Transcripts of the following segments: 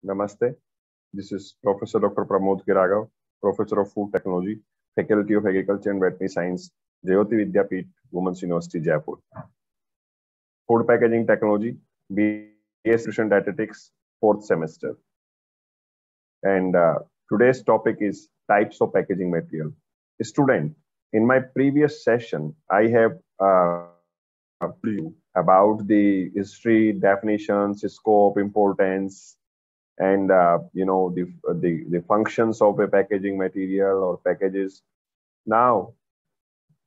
Namaste. This is Professor Dr. Pramod Kiragav, Professor of Food Technology, Faculty of Agriculture and Veterinary Science, Jayoti Vidyapeeth, Women's University, Jaipur. Food Packaging Technology, BS Nutrition Dietetics, 4th semester. And today's topic is types of packaging material. Student, in my previous session, I have told you about the history, definitions, scope, importance, and the functions of a packaging material or packages. Now,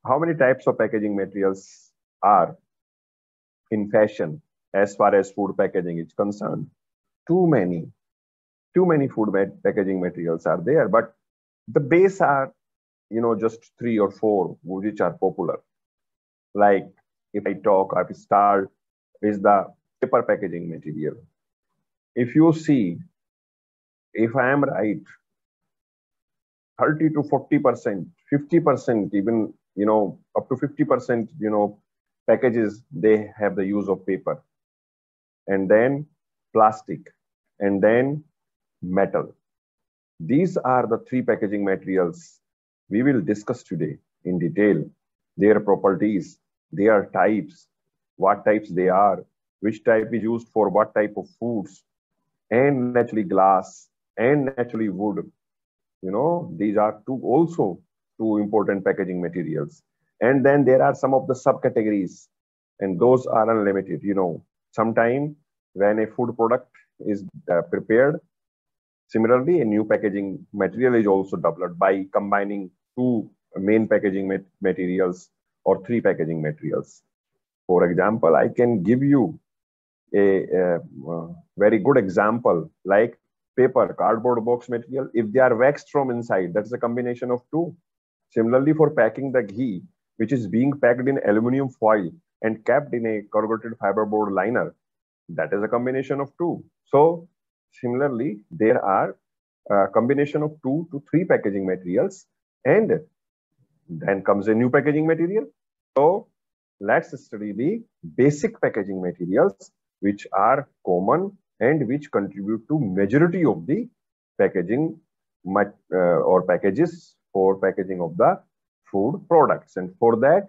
how many types of packaging materials are in fashion as far as food packaging is concerned? Too many food packaging materials are there, but the base are just 3 or 4 which are popular. Like if I start is the paper packaging material. If you see, if I am right, 30 to 40%, 50%, even up to 50%, packages, they have the use of paper, and then plastic, and then metal. These are the 3 packaging materials we will discuss today in detail. Their properties, their types, what types they are, which type is used for what type of foods, and naturally glass and naturally wood. These are two important packaging materials. And then there are some of the subcategories, and those are unlimited. Sometime when a food product is prepared, similarly, a new packaging material is also developed by combining 2 main packaging materials or 3 packaging materials. For example, I can give you a very good example like paper, cardboard box material. If they are waxed from inside, that's a combination of 2. Similarly, for packing the ghee, which is being packed in aluminum foil and kept in a corrugated fiberboard liner, that is a combination of 2. So similarly, there are a combination of 2 to 3 packaging materials, and then comes a new packaging material. So let's study the basic packaging materials which are common and which contribute to majority of the packaging or packages for packaging of the food products. And for that,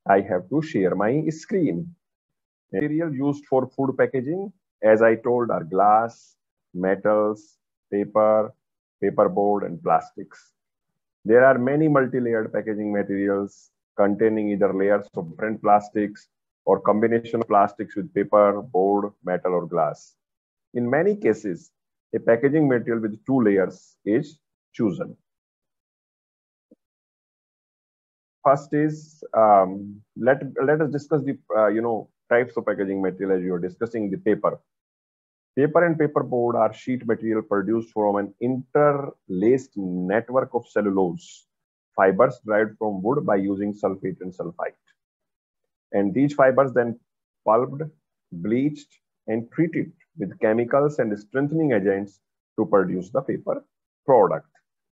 I have to share my screen. Material used for food packaging, as I told, are glass, metals, paper, paperboard, and plastics. There are many multi-layered packaging materials containing either layers of different plastics or combination of plastics with paper, board, metal, or glass. In many cases, a packaging material with 2 layers is chosen. First is, let us discuss the types of packaging material as you are discussing the paper. Paper and paperboard are sheet material produced from an interlaced network of cellulose fibers derived from wood by using sulfate and sulfite. And these fibers then pulped, bleached, and treated with chemicals and strengthening agents to produce the paper product.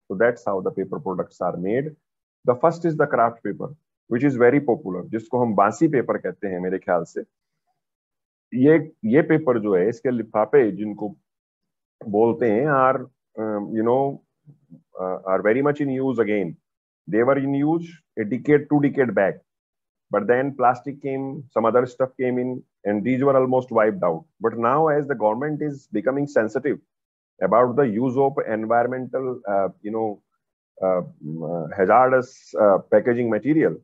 So that's how the paper products are made. The first is the craft paper, which is very popular, जिसको हम Bansi paper कहते हैं मेरे ख्याल से. ये paper जो है, इसके लिफाफे जिनको बोलते हैं are very much in use again. They were in use a decade, 2 decades back. But then plastic came, some other stuff came in, and these were almost wiped out. But now, as the government is becoming sensitive about the use of environmental, hazardous packaging material,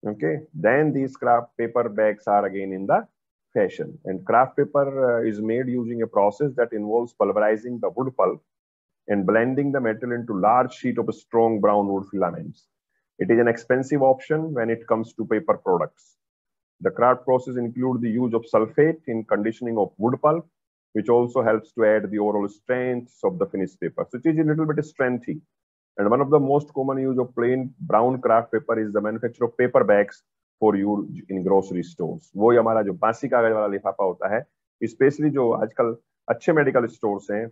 okay, then these craft paper bags are again in the fashion. And craft paper is made using a process that involves pulverizing the wood pulp and blending the metal into large sheet of strong brown wood filaments. It is an expensive option when it comes to paper products. The craft process includes the use of sulfate in conditioning of wood pulp, which also helps to add the overall strength of the finished paper. So it is a little bit strengthy. And one of the most common use of plain brown craft paper is the manufacture of paper bags for use in grocery stores. वो ही हमारा जो बासी कागज वाला लिफाफा होता है, especially जो आजकल अच्छे medical stores हैं,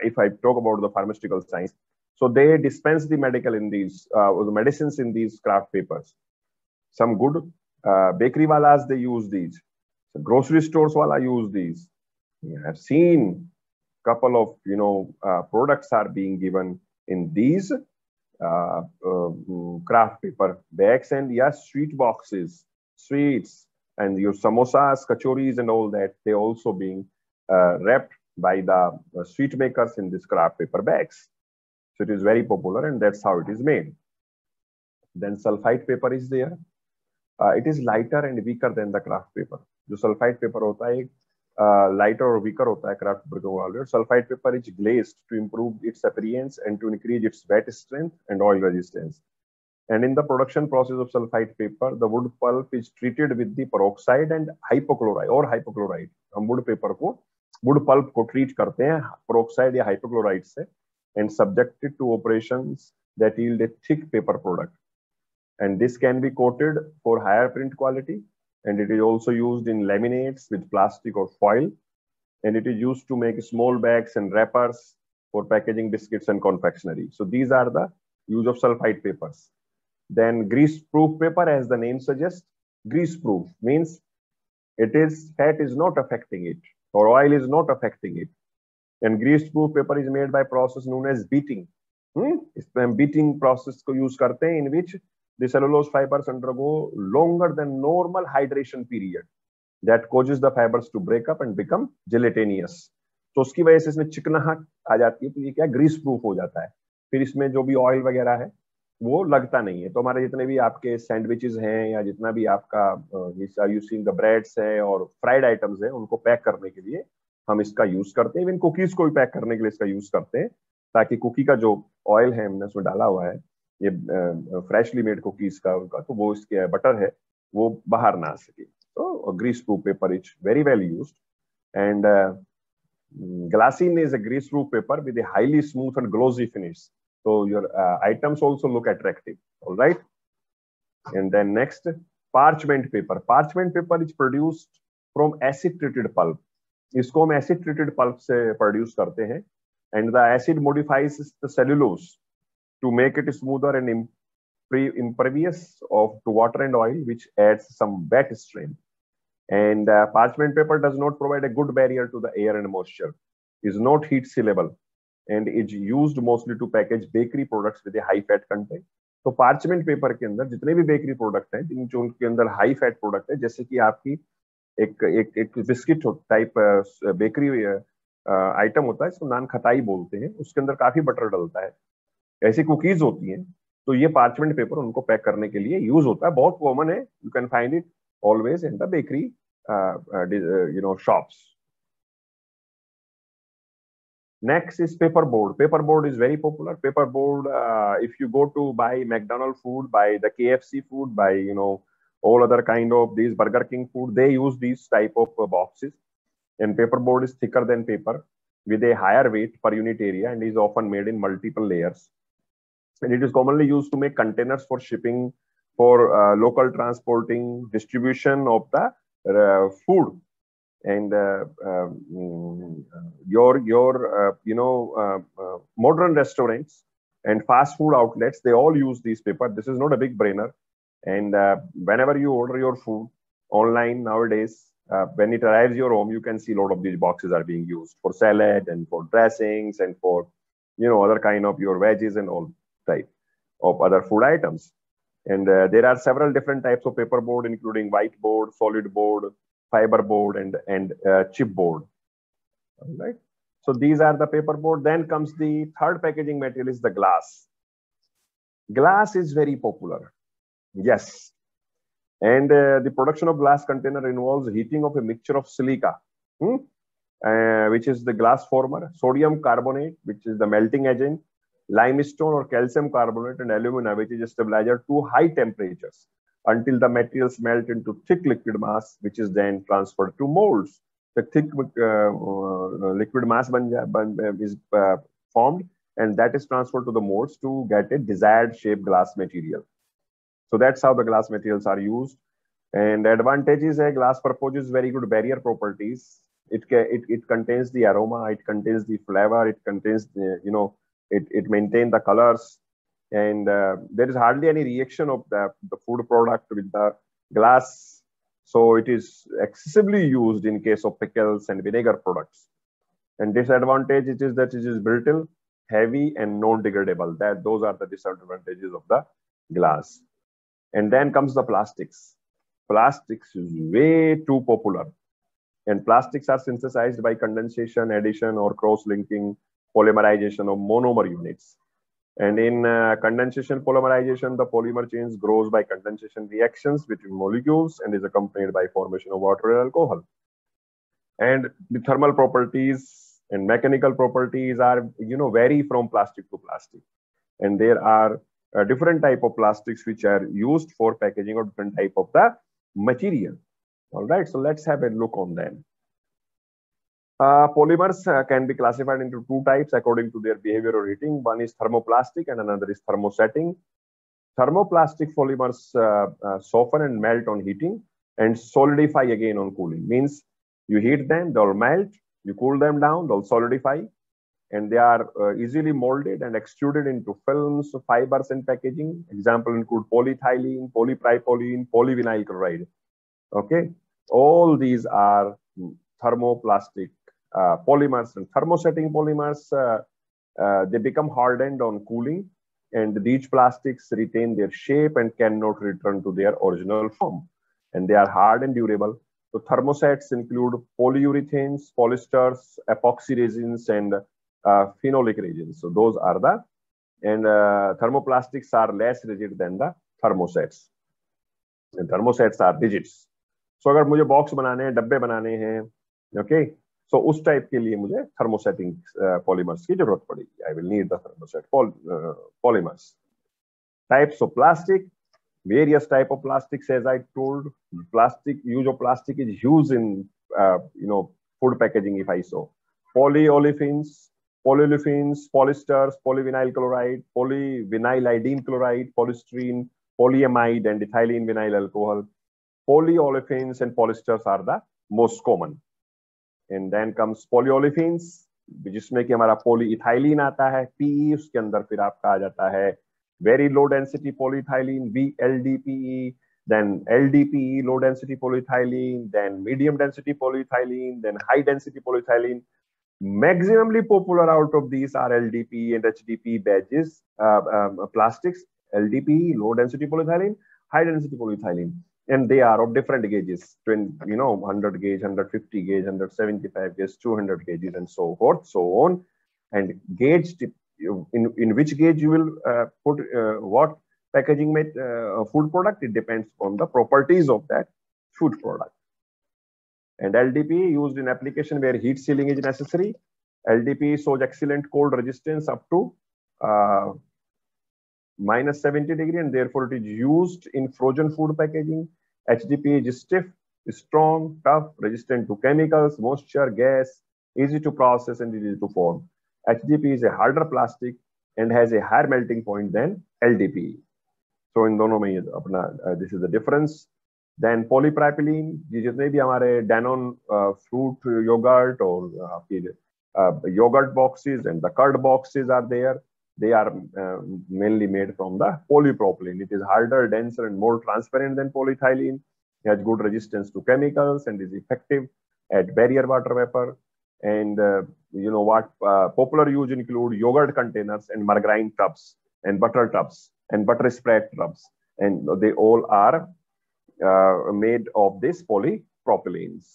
if I talk about the pharmaceutical science, so they dispense the medical in these, the medicines in these craft papers. Some good bakery walas, they use these. So grocery stores wala use these. I have seen couple of products are being given in these craft paper bags, and yes, sweet boxes, sweets, and your samosas, kachoris, and all that, they also being wrapped by the sweet makers in these craft paper bags. So it is very popular, and that's how it is made. Then sulfite paper is there. It is lighter and weaker than the craft paper. जो sulfite paper होता है, lighter or weaker होता है craft paper के. Sulfite paper is glazed to improve its appearance and to increase its wet strength and oil resistance. And in the production process of sulfite paper, the wood pulp is treated with the peroxide and hypochlorite or hypochlorite. हम wood paper को, wood pulp को treat करते हैं peroxide या hypochlorite से, and subjected to operations that yield a thick paper product. And this can be coated for higher print quality, and it is also used in laminates with plastic or foil, and it is used to make small bags and wrappers for packaging biscuits and confectionery. So these are the use of sulfite papers. Then grease-proof paper, as the name suggests, grease-proof means fat is not affecting it, or oil is not affecting it. And grease-proof paper is made by process known as beating. इसमें beating process को use करते हैं, in which the cellulose fibers undergo longer than normal hydration period that causes the fibers to break up and become gelatinous. तो उसकी वजह से इसमें चिकनाहट आ जाती है, तो ये क्या ग्रीस प्रूफ हो जाता है. फिर इसमें जो भी ऑयल वगैरह है वो लगता नहीं है. तो हमारे जितने भी आपके सैंडविचेस हैं या जितना भी आपका यू सीन द ब्रेड्स है और फ्राइड आइटम्स है, उनको पैक करने के लिए हम इसका यूज करते हैं. इवन कुकीज को भी पैक करने के लिए इसका यूज करते हैं, ताकि कुकी का जो ऑयल है हमने उसमें डाला हुआ है, ये फ्रेशली मेड कुकीज का उनका, तो वो इसके बटर है वो बाहर ना आ सके. तो greaseproof paper is very well used. And glassine is a grease proof paper with a highly smooth and glossy finish, so your items also look attractive. All right. And then next, parchment paper. Parchment paper is produced from acid treated pulp. इसको हम acid treated pulp से produce करते हैं, and the acid modifies the cellulose to make it smoother and impervious to water and oil, which adds some wet strength. And parchment paper does not provide a good barrier to the air and moisture, is not heat sealable, and is used mostly to package bakery products with a high fat content. तो parchment paper के अंदर जितने भी bakery product हैं, जो उनके अंदर high fat product है, जैसे कि आपकी एक बिस्किट टाइप बेकरी आइटम होता है, इसको नान खटाई बोलते हैं, उसके अंदर काफी बटर डलता है. ऐसी कुकीज होती हैं, तो ये पार्चमेंट पेपर उनको पैक करने के लिए यूज होता है. बहुत कॉमन है, you can find it always in the bakery shops. Next is paperboard. Paperboard is very popular. Paperboard, if you go to buy McDonald's food, buy the KFC food, buy all other kind of these Burger King food, they use these type of boxes. And paperboard is thicker than paper with a higher weight per unit area and is often made in multiple layers. And it is commonly used to make containers for shipping, for local transporting, distribution of the food, and modern restaurants and fast food outlets, they all use these paper. This is not a big brainer. And whenever you order your food online nowadays, when it arrives your home, you can see a lot of these boxes are being used for salad and for dressings and for other kind of your veggies and all type of other food items. And there are several different types of paperboard, including whiteboard, solid board, fiber board, and chipboard. All right. So these are the paperboard. Then comes the third packaging material is the glass. Glass is very popular. Yes. And the production of glass container involves heating of a mixture of silica, which is the glass former, sodium carbonate, which is the melting agent, limestone or calcium carbonate, and alumina, which is a stabilizer, to high temperatures until the materials melt into thick liquid mass, which is then transferred to molds. The thick liquid mass is formed, and that is transferred to the molds to get a desired shape glass material. So that's how the glass materials are used. And the advantages is glass proposes very good barrier properties. It contains the aroma, it contains the flavor, it contains the, it maintains the colors, and there is hardly any reaction of the food product with the glass. So it is excessively used in case of pickles and vinegar products. And disadvantage it is that it is brittle, heavy, and non-degradable. Those are the disadvantages of the glass. And then comes the plastics. Plastics is way too popular. And plastics are synthesized by condensation, addition, or cross-linking, polymerization of monomer units. And in condensation polymerization, the polymer chain grows by condensation reactions between molecules and is accompanied by formation of water and alcohol. And the thermal properties and mechanical properties are, vary from plastic to plastic. And there are different type of plastics which are used for packaging or different type of the material. All right, so let's have a look on them. Polymers can be classified into two types according to their behavior or heating. One is thermoplastic and another is thermosetting. Thermoplastic polymers soften and melt on heating and solidify again on cooling. Means you heat them, they'll melt, you cool them down, they'll solidify, and they are easily molded and extruded into films, fibers, and packaging. Example include polyethylene, polypropylene, polyvinyl chloride. Okay, all these are thermoplastic polymers. And thermosetting polymers, they become hardened on cooling, and these plastics retain their shape and cannot return to their original form. And they are hard and durable. So thermosets include polyurethanes, polyesters, epoxy resins, and phenolic resins. So those are the, and thermoplastics are less rigid than the thermosets. And thermosets are rigids. So अगर मुझे box बनाने हैं, डब्बे बनाने हैं, okay, so उस type के लिए मुझे thermosetting polymers की जरूरत पड़ेगी. I will need the thermoset polymers. Types of plastic, various type of plastics. As I told, use of plastic is used in food packaging. If I saw polyolefins, polyesters, polyvinyl chloride, polyvinylidene chloride, polystyrene, polyamide, and ethylene vinyl alcohol. Polyolefins and polyesters are the most common. And then comes polyolefins, जिसमें कि हमारा polyethylene आता है, PE उसके अंदर फिर आपका आ जाता है very low density polyethylene, VLDPE, then LDPE, low density polyethylene, then medium density polyethylene, then high density polyethylene. Maximally popular out of these are LDPE and HDPE badges, plastics. LDPE, low density polyethylene, high density polyethylene. And they are of different gauges, 100 gauge, 150 gauge, 175 gauge, 200 gauges, and so forth, so on. And gauge, in which gauge you will put what packaging food product, it depends on the properties of that food product. And LDPE used in application where heat sealing is necessary. LDPE shows excellent cold resistance up to -70 degrees, and therefore it is used in frozen food packaging. HDPE is stiff, strong, tough, resistant to chemicals, moisture, gas, easy to process, and easy to form. HDPE is a harder plastic and has a higher melting point than LDPE. So in दोनों में ये अपना this is the difference. Then polypropylene, जितने भी हमारे Danone fruit yogurt or आपकी yogurt boxes and the curd boxes are there. They are mainly made from the polypropylene. It is harder, denser, and more transparent than polyethylene. It has good resistance to chemicals and is effective at barrier water vapor. And popular use include yogurt containers and margarine tubs and butter tubs and butter spread tubs, and they all are made of this polypropylenes.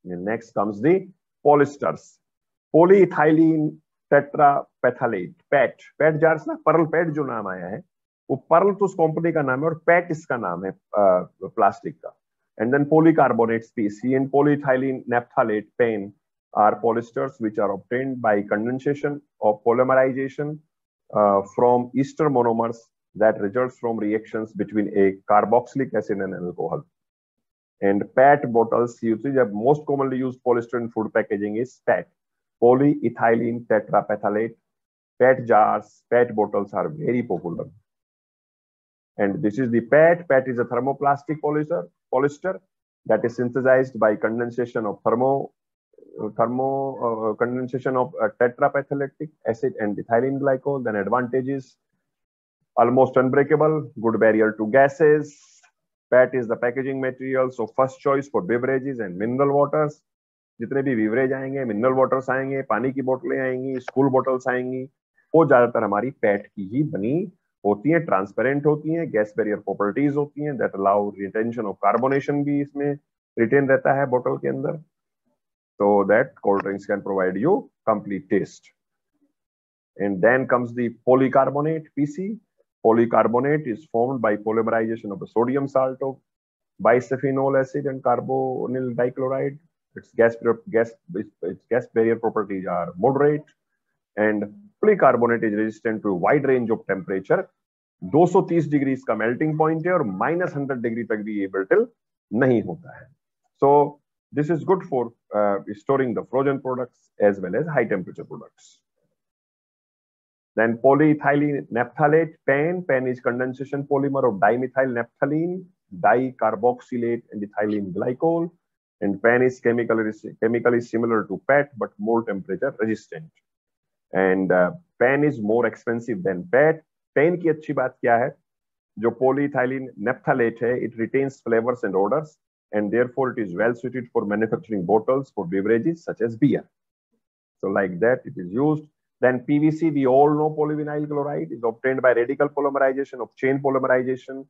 And next comes the polyesters. Polyethylene tetraphthalate, PET jars ना, Pearl PET जो नाम आया है, वो Pearl तो उस company का नाम है और PET इसका नाम है प्लास्टिक का. And then polycarbonates, PC, and polyethylene naphthalate, PEN, are polyesters which are obtained by condensation or polymerization from ester monomers that results from reactions between a carboxylic acid and alcohol. And PET bottles, the most commonly used polyester in food packaging is PET, polyethylene tetraphthalate. PET jars, PET bottles are very popular. And this is the PET. PET is a thermoplastic polyester that is synthesized by condensation of condensation of tetraphthalate acid and ethylene glycol. Then advantages: almost unbreakable, good barrier to gases. PET is the packaging material, so first choice for beverages and mineral waters. जितने भी beverage आएंगे, mineral waters आएंगे, पानी की बोतलें आएंगी, school bottles आएंगी, वो ज्यादातर हमारी पैट की ही बनी होती हैं, ट्रांसपेरेंट होती हैं, गैस बैरियर प्रॉपर्टीज होती हैं, that allow retention of carbonation भी इसमें रिटेन रहता है बोतल के अंदर, so that cold drinks can provide you complete taste. And then comes the polycarbonate, PC. Polycarbonate is formed by polymerization of the sodium salt of bisphenol acid and carbonyl dichloride. Its gas barrier properties are moderate, and polycarbonate is resistant to a wide range of temperature. 230 degree का melting point है और -100 degree तक भी ये brittle नहीं होता है. So this is good for storing the frozen products as well as high temperature products. Then polyethylene naphthalate, PAN. PAN is condensation polymer of dimethyl naphthalene, dicarboxylate, and ethylene glycol. And PAN is chemically similar to PET but more temperature resistant. And PAN is more expensive than PET. PAN की अच्छी बात क्या है? जो polyethylene naphthalate है, it retains flavors and odors, and therefore it is well suited for manufacturing bottles for beverages such as beer. So like that it is used. Then PVC, we all know polyvinyl chloride is obtained by radical polymerization of chain polymerization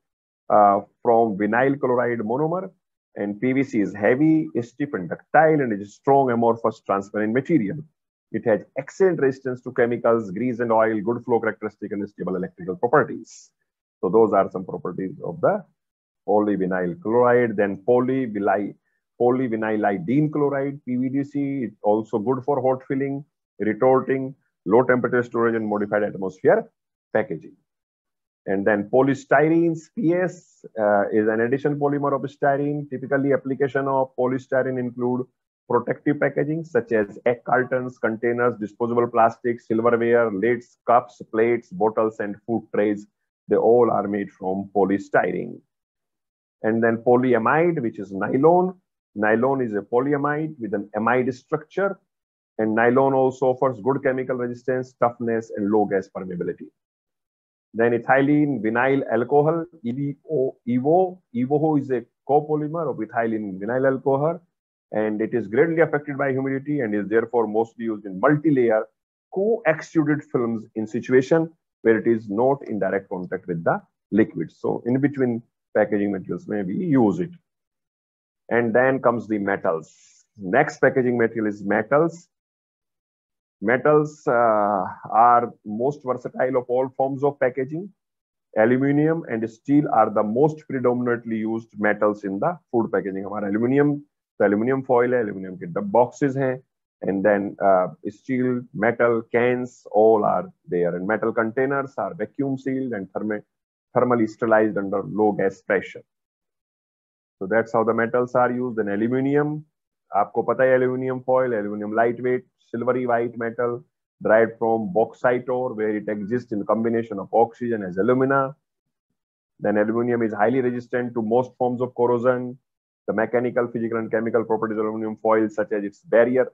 from vinyl chloride monomer. And PVC is heavy, stiff and ductile, and it is strong, amorphous, transparent material. It has excellent resistance to chemicals, grease and oil, good flow characteristic, and stable electrical properties. So those are some properties of the polyvinyl chloride. Then polyvinylidene chloride, PVDC, is also good for hot filling, retorting, low temperature storage, and modified atmosphere packaging. And then polystyrenes, PS, is an addition polymer of styrene. Typically, application of polystyrene include protective packaging such as egg cartons, containers, disposable plastics, silverware, lids, cups, plates, bottles, and food trays. They all are made from polystyrene. And then polyamide, which is nylon. Nylon is a polyamide with an amide structure. And nylon also offers good chemical resistance, toughness, and low gas permeability. Then ethylene vinyl alcohol, EVO is a copolymer of ethylene vinyl alcohol, and it is greatly affected by humidity and is therefore mostly used in multi-layer co-extruded films in situation where it is not in direct contact with the liquid. So in between packaging materials, maybe use it. And then comes the metals. Next packaging material is metals. Metals are most versatile of all forms of packaging. Aluminium and steel are the most predominantly used metals in the food packaging. हमारा aluminium foil है, aluminium के boxes हैं, and then steel, metal, cans, all are there. And metal containers are vacuum sealed and thermally sterilized under low gas pressure. So that's how the metals are used. And aluminium, आपको पता है aluminium foil, aluminium lightweight, silvery white metal derived from bauxite ore where it exists in combination of oxygen as alumina. Then aluminium is highly resistant to most forms of corrosion. The mechanical, physical, and chemical properties of aluminum foil, such as its barrier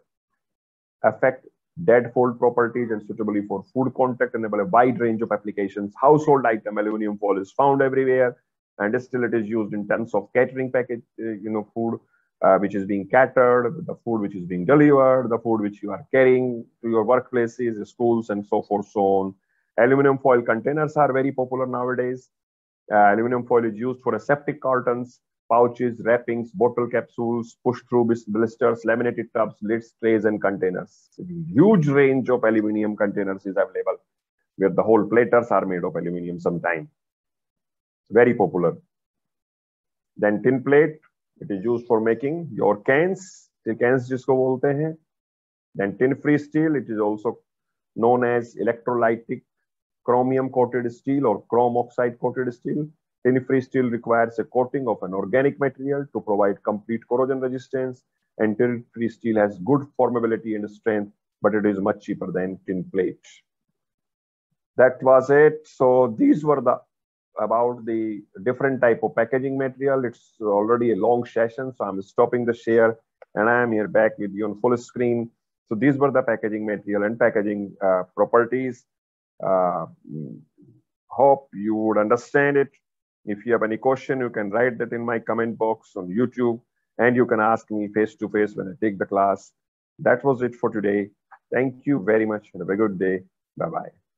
effect, dead fold properties, and suitably for food contact, enable a wide range of applications. Household item aluminum foil is found everywhere, and still it is used in terms of catering package, food which is being catered, the food which is being delivered, the food which you are carrying to your workplaces, schools, and so forth, so on. Aluminum foil containers are very popular nowadays. Aluminum foil is used for aseptic cartons, pouches, wrappings, bottle capsules, push-through blisters, laminated tubs, lids, trays, and containers. A huge range of aluminum containers is available, where the whole platters are made of aluminum sometimes. Very popular. Then tin plate, it is used for making your cans. Cans जिसको बोलते हैं. Then tin-free steel, it is also known as electrolytic chromium-coated steel or chrome oxide-coated steel. Tin-free steel requires a coating of an organic material to provide complete corrosion resistance, and tin-free steel has good formability and strength, but it is much cheaper than tin plate. That was it. So these were about the different type of packaging material. It's already a long session, so I'm stopping the share, and I am here back with you on full screen. So these were the packaging material and packaging properties. Hope you would understand it. If you have any question, you can write that in my comment box on YouTube, and you can ask me face to face when I take the class. That was it for today. Thank you very much. Have a good day. Bye bye.